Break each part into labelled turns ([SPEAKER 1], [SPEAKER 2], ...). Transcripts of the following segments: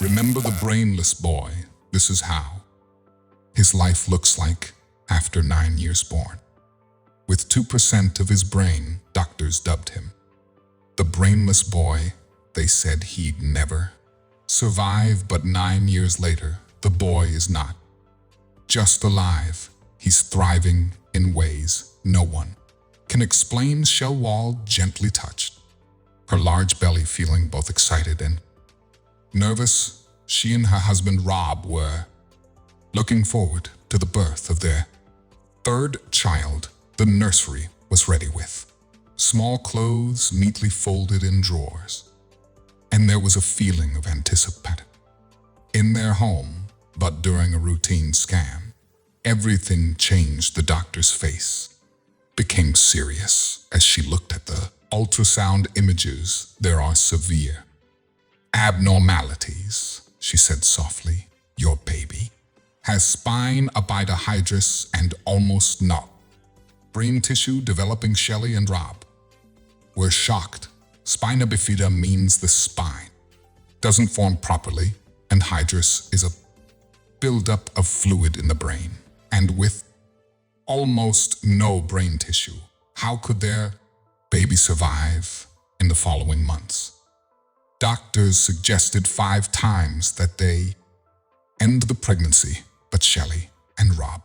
[SPEAKER 1] Remember the brainless boy? This is how his life looks like after 9 years born. With 2% of his brain, doctors dubbed him the brainless boy. They said he'd never survive, but 9 years later, the boy is not just alive. He's thriving in ways no one can explain. Shell Wall gently touched her large belly, feeling both excited and nervous. She and her husband Rob were looking forward to the birth of their third child. The nursery was ready with small clothes neatly folded in drawers, and there was a feeling of anticipation in their home. But during a routine scan, everything changed. The doctor's face became serious as she looked at the ultrasound images. There are severe abnormalities, she said softly. Your baby has spina bifida and almost no brain tissue developing. Shelley and Rob were shocked. Spina bifida means the spine doesn't form properly, and hydrus is a buildup of fluid in the brain. And with almost no brain tissue, how could their baby survive in the following months? Doctors suggested 5 times that they end the pregnancy, but Shelley and Rob.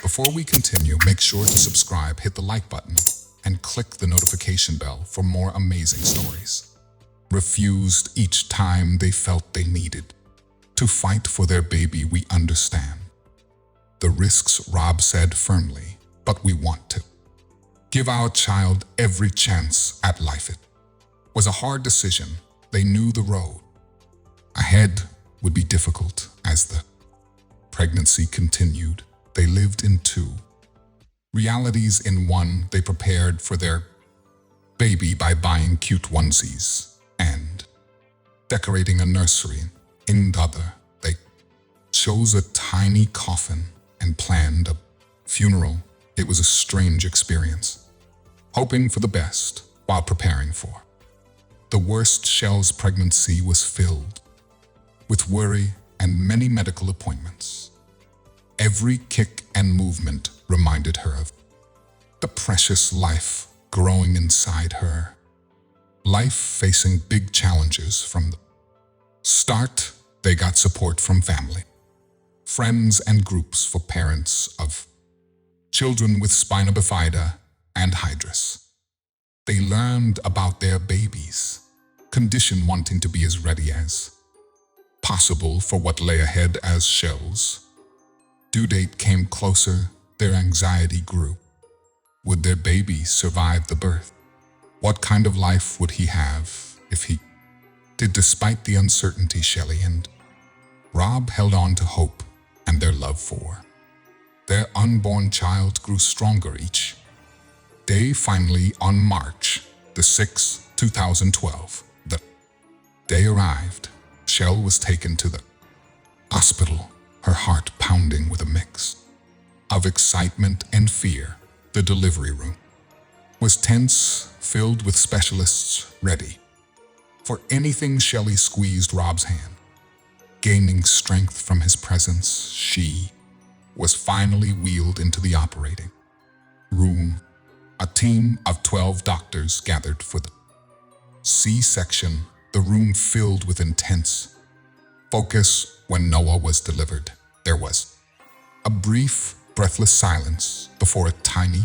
[SPEAKER 1] Before we continue, make sure to subscribe, hit the like button, and click the notification bell for more amazing stories. Refused each time they felt they needed to fight for their baby. We understand the risks, Rob said firmly, but we want to give our child every chance at life. It was a hard decision. They knew the road ahead would be difficult. As the pregnancy continued, they lived in 2 realities. In one, they prepared for their baby by buying cute onesies and decorating a nursery. In the other, they chose a tiny coffin and planned a funeral. It was a strange experience, hoping for the best while preparing for the worst. Shell's pregnancy was filled with worry and many medical appointments. Every kick and movement reminded her of the precious life growing inside her. Life facing big challenges from the start. They got support from family, friends, and groups for parents of children with spina bifida and hydrus. They learned about their baby's condition, wanting to be as ready as possible for what lay ahead. As Shell's due date came closer, their anxiety grew. Would their baby survive the birth? What kind of life would he have if he did? Despite the uncertainty, Shelley and Rob held on to hope, and their love for their unborn child grew stronger each day. Finally, on March the 6th, 2012, the day arrived. Shell was taken to the hospital, her heart pounding with a mix of excitement and fear. The delivery room was tense, filled with specialists ready for anything. Shelley squeezed Rob's hand, gaining strength from his presence. She was finally wheeled into the operating room. A team of 12 doctors gathered for the C-section, the room filled with intense focus. When Noah was delivered, there was a brief, breathless silence before a tiny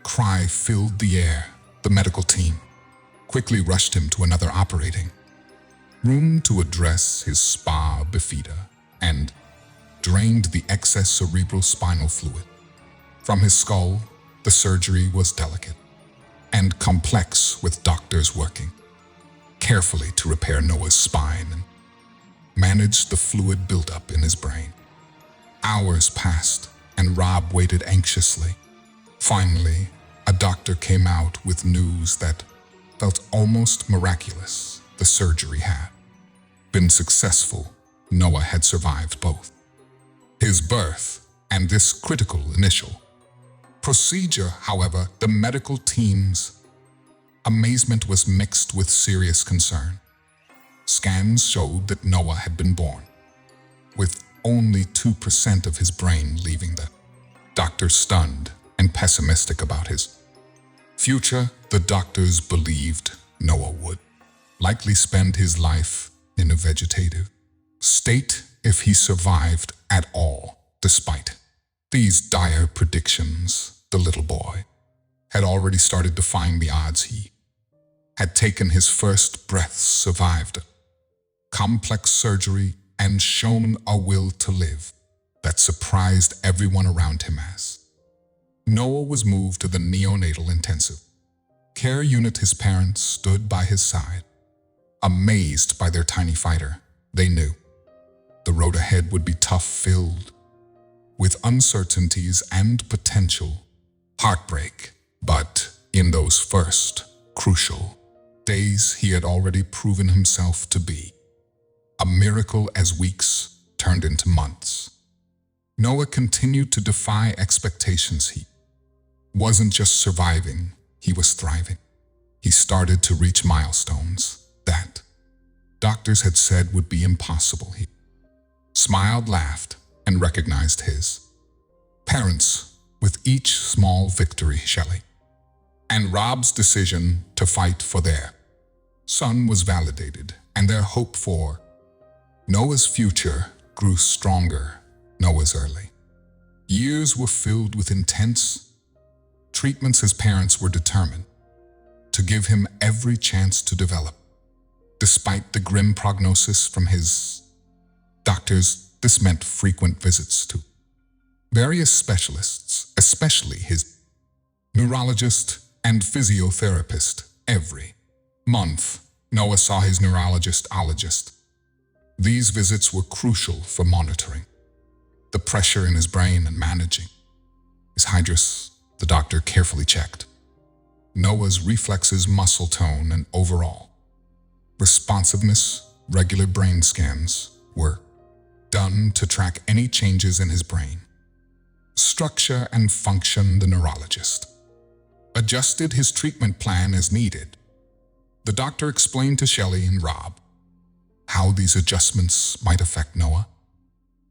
[SPEAKER 1] cry filled the air. The medical team quickly rushed him to another operating room to address his spina bifida and drained the excess cerebral spinal fluid from his skull. The surgery was delicate and complex, with doctors working carefully to repair Noah's spine and manage the fluid buildup in his brain. Hours passed, and Rob waited anxiously. Finally, a doctor came out with news that felt almost miraculous. The surgery had been successful. Noah had survived both his birth and this critical initial procedure. However, the medical team's Amazement was mixed with serious concern. Scans showed that Noah had been born with only 2% of his brain leaving the doctor, stunned and pessimistic about his future. The doctors believed Noah would likely spend his life in a vegetative state if he survived at all. Despite these dire predictions, the little boy had already started defying the odds. He had taken his first breaths, survived complex surgery, and shown a will to live that surprised everyone around him. As Noah was moved to the neonatal intensive care unit, his parents stood by his side, amazed by their tiny fighter. They knew the road ahead would be tough, filled with uncertainties and potential heartbreak. But in those first crucial days, he had already proven himself to be a miracle. As weeks turned into months, Noah continued to defy expectations. He wasn't just surviving, he was thriving. He started to reach milestones that doctors had said would be impossible. He smiled, laughed, and recognized his parents with each small victory. Shelley and Rob's decision to fight for their son was validated, and their hope for Noah's future grew stronger. Noah's early years were filled with intense treatments. His parents were determined to give him every chance to develop. Despite the grim prognosis from his doctors, this meant frequent visits to various specialists, especially his neurologist and physiotherapist. Every month, Noah saw his neurologist. These visits were crucial for monitoring the pressure in his brain and managing his hydrous. The doctor carefully checked Noah's reflexes, muscle tone, and overall responsiveness. Regular brain scans were done to track any changes in his brain structure and function. The neurologist adjusted his treatment plan as needed. The doctor explained to Shelley and Rob how these adjustments might affect Noah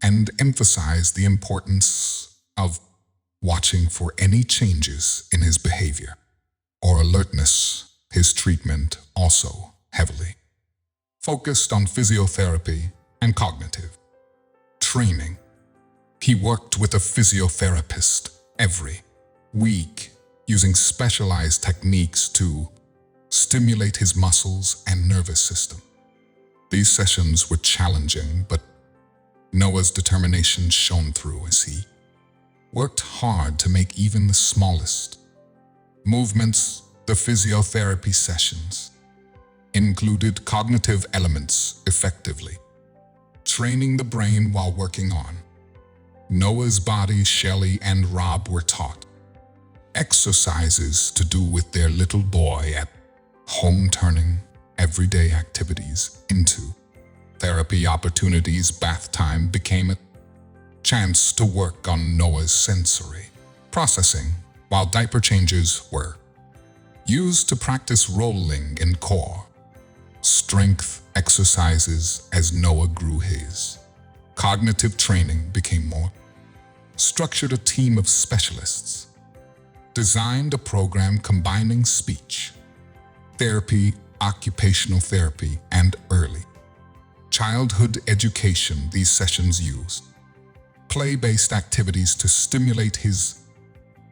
[SPEAKER 1] and emphasized the importance of watching for any changes in his behavior or alertness. His treatment also heavily focused on physiotherapy and cognitive training. He worked with a physiotherapist every week, using specialized techniques to stimulate his muscles and nervous system. These sessions were challenging, but Noah's determination shone through as he worked hard to make even the smallest movements. The physiotherapy sessions included cognitive elements, effectively training the brain while working on Noah's body. Shelley and Rob were taught exercises to do with their little boy at home, turning everyday activities into therapy opportunities. Bath time became a chance to work on Noah's sensory processing, while diaper changes were used to practice rolling and core strength exercises. As Noah grew, his cognitive training became more structured. A team of specialists designed a program combining speech therapy, occupational therapy, and early childhood education. These sessions used play-based activities to stimulate his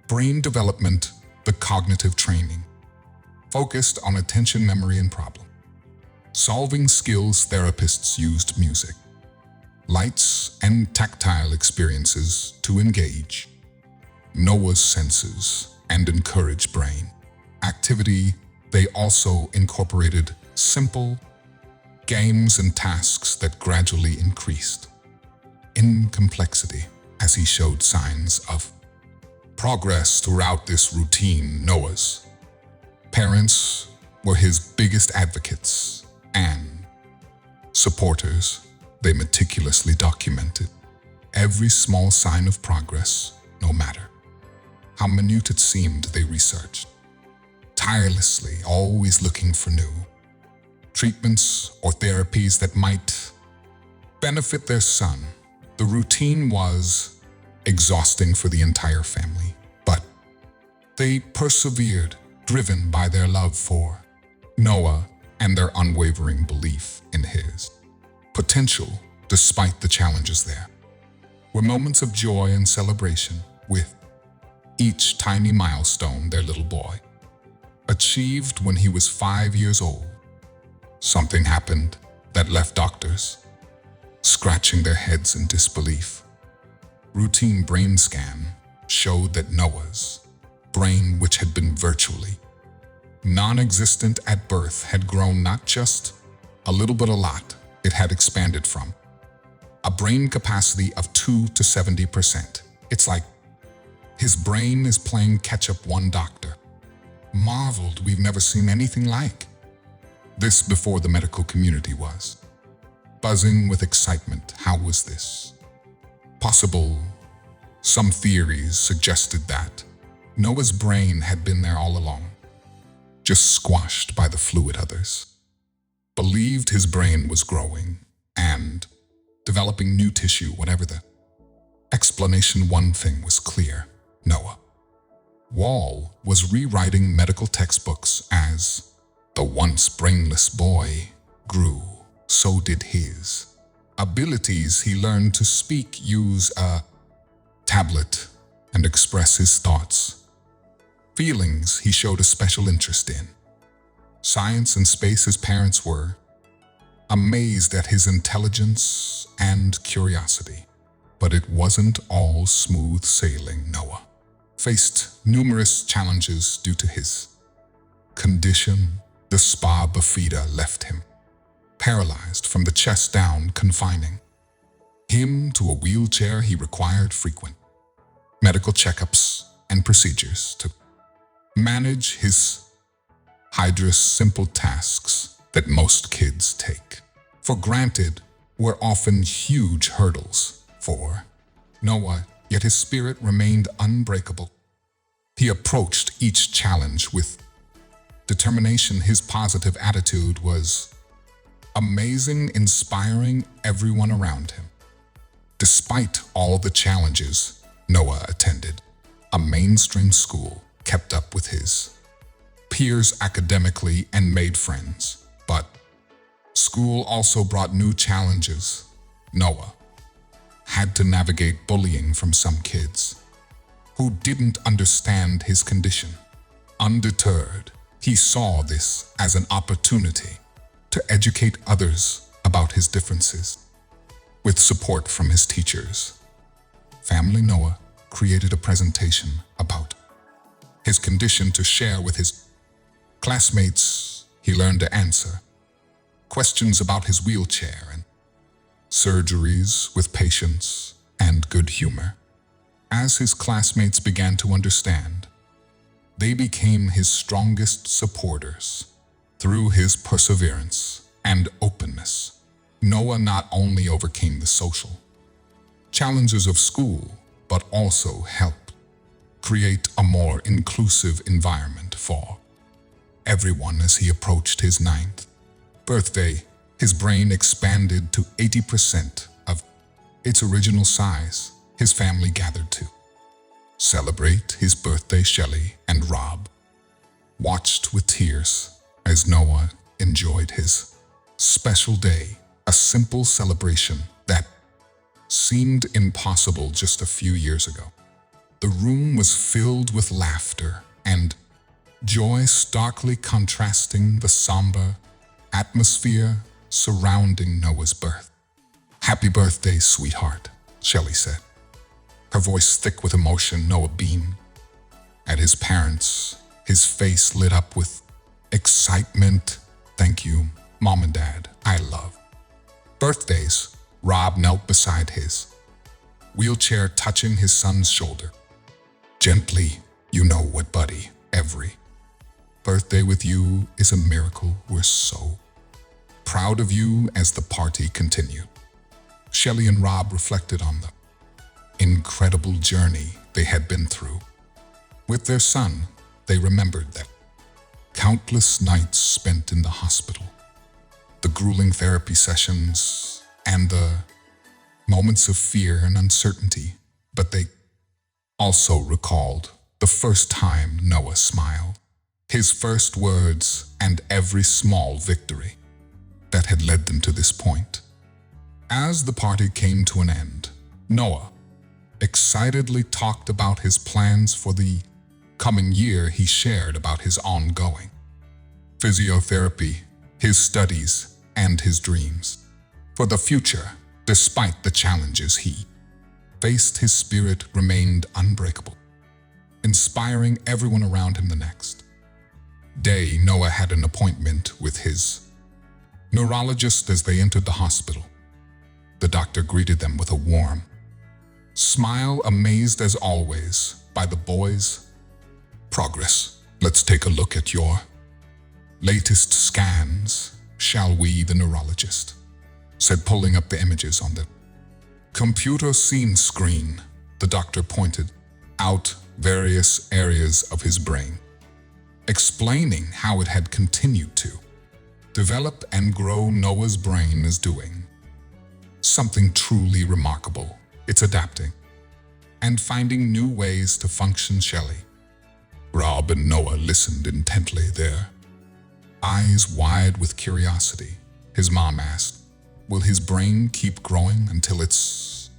[SPEAKER 1] brain development. The cognitive training focused on attention, memory, and problem-solving skills. Therapists used music, lights, and tactile experiences to engage Noah's senses and encourage brain activity. They also incorporated simple games and tasks that gradually increased in complexity. As he showed signs of progress throughout this routine, Noah's parents were his biggest advocates and supporters. They meticulously documented every small sign of progress, no matter how minute it seemed. They researched tirelessly, always looking for new treatments or therapies that might benefit their son. The routine was exhausting for the entire family, but they persevered, driven by their love for Noah and their unwavering belief in his potential. Despite the challenges, there were moments of joy and celebration with each tiny milestone their little boy achieved. When he was 5 years old, something happened that left doctors scratching their heads in disbelief. Routine brain scan showed that Noah's brain, which had been virtually non-existent at birth, had grown not just a little but a lot. It had expanded from a brain capacity of 2 to 70%. It's like his brain is playing catch-up. One doctor marveled, "We've never seen anything like this before." The medical community was buzzing with excitement. How was this possible? Some theories suggested that Noah's brain had been there all along, just squashed by the fluid. Others believed his brain was growing and developing new tissue. Whatever the explanation, one thing was clear: Noah Wall was rewriting medical textbooks. As the once brainless boy grew, so did his abilities. He learned to speak, use a tablet, and express his thoughts. Feelings he showed a special interest in science and space. His parents were amazed at his intelligence and curiosity. But it wasn't all smooth sailing. Noah faced numerous challenges due to his condition. The spa bifida left him paralyzed from the chest down, confining him to a wheelchair. He required frequent medical checkups and procedures to manage his hydrous. Simple tasks that most kids take for granted were often huge hurdles for Noah, yet his spirit remained unbreakable. He approached each challenge with determination. His positive attitude was amazing, inspiring everyone around him. Despite all the challenges, Noah attended a mainstream school, kept up with his peers academically, and made friends. But school also brought new challenges. Noah had to navigate bullying from some kids who didn't understand his condition. Undeterred, he saw this as an opportunity to educate others about his differences. With support from his teachers, family, Noah created a presentation about his condition to share with his classmates. He learned to answer questions about his wheelchair and surgeries with patience and good humor. As his classmates began to understand, they became his strongest supporters. Through his perseverance and openness, Noah not only overcame the social challenges of school, but also helped create a more inclusive environment for everyone. As he approached his 9th birthday, his brain expanded to 80% of its original size. His family gathered to celebrate his birthday. Shelley and Rob watched with tears as Noah enjoyed his special day, a simple celebration that seemed impossible just a few years ago. The room was filled with laughter and joy, starkly contrasting the somber atmosphere surrounding Noah's birth. "Happy birthday, sweetheart," Shelley said, her voice thick with emotion. Noah beamed at his parents, his face lit up with excitement. "Thank you, Mom and Dad. I love birthdays." Rob knelt beside his wheelchair, touching his son's shoulder gently. "You know what, buddy? Every birthday with you is a miracle. We're so proud of you." As the party continued, Shelley and Rob reflected on the incredible journey they had been through with their son. They remembered that Countless nights spent in the hospital, the grueling therapy sessions, and the moments of fear and uncertainty. But they also recalled the first time Noah smiled, his first words, and every small victory that had led them to this point. As the party came to an end, Noah excitedly talked about his plans for the coming year. He shared about his ongoing physiotherapy, his studies, and his dreams for the future. Despite the challenges he faced, his spirit remained unbreakable, inspiring everyone around him. The next day, Noah had an appointment with his neurologist. As they entered the hospital, the doctor greeted them with a warm smile, amazed as always by the boys' progress. "Let's take a look at your latest scans, shall we?" the neurologist said, pulling up the images on the computer screen. The doctor pointed out various areas of his brain, explaining how it had continued to develop and grow. Noah's brain is doing something truly remarkable. It's adapting and finding new ways to function. Shelley, Rob, and Noah listened intently, their eyes wide with curiosity. His mom asked, "Will his brain keep growing until it's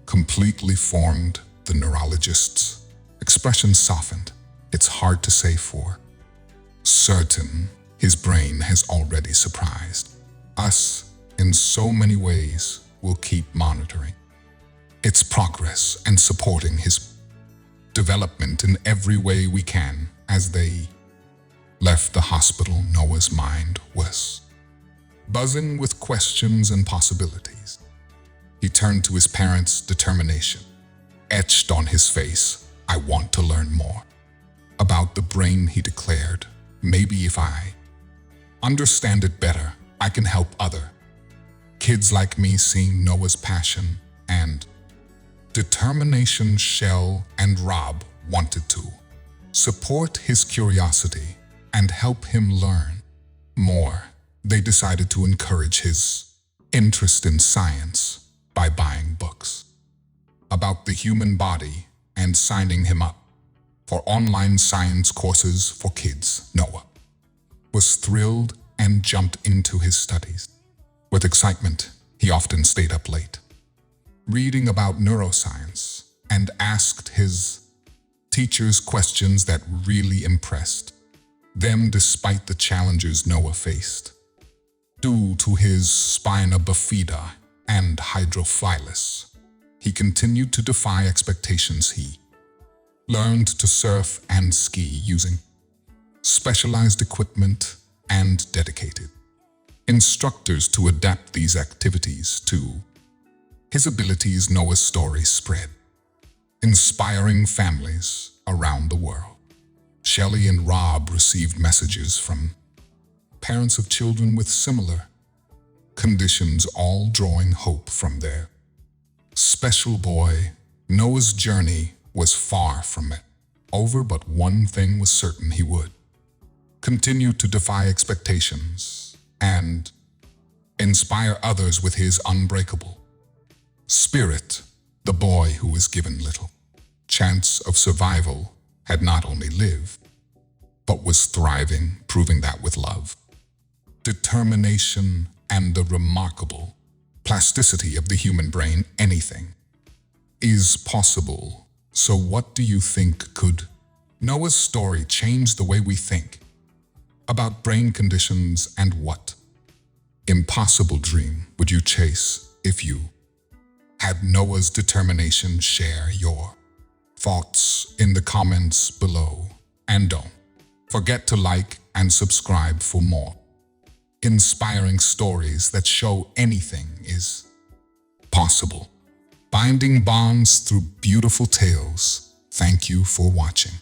[SPEAKER 1] completely formed?" The neurologist's expression softened. "It's hard to say for certain. His brain has already surprised us in so many ways. We'll keep monitoring its progress and supporting his development in every way we can." As they left the hospital, Noah's mind was buzzing with questions and possibilities. He turned to his parents, determination etched on his face. "I want to learn more about the brain," he declared. "Maybe if I understand it better, I can help other kids like me." Seeing Noah's passion and determination, Shell and Rob wanted to support his curiosity and help him learn more. They decided to encourage his interest in science by buying books about the human body and signing him up for online science courses for kids. Noah was thrilled and jumped into his studies. With excitement, he often stayed up late, reading about neuroscience, and asked his teachers questions that really impressed them. Despite the challenges Noah faced due to his spina bifida and hydrophilus, he continued to defy expectations. He learned to surf and ski using specialized equipment and dedicated instructors to adapt these activities to his abilities. Noah's story spread, inspiring families around the world. Shelley and Rob received messages from parents of children with similar conditions, all drawing hope from their special boy. Noah's journey was far from over, but one thing was certain: he would continue to defy expectations and inspire others with his unbreakable spirit. The boy who was given little chance of survival had not only lived, but was thriving, proving that with love, determination, and the remarkable plasticity of the human brain, anything is possible. So what do you think? Could Noah's story change the way we think about brain conditions, and what impossible dream would you chase if you had Noah's determination? Share your thoughts in the comments below, and don't forget to like and subscribe for more inspiring stories that show anything is possible, binding bonds through beautiful tales. Thank you for watching.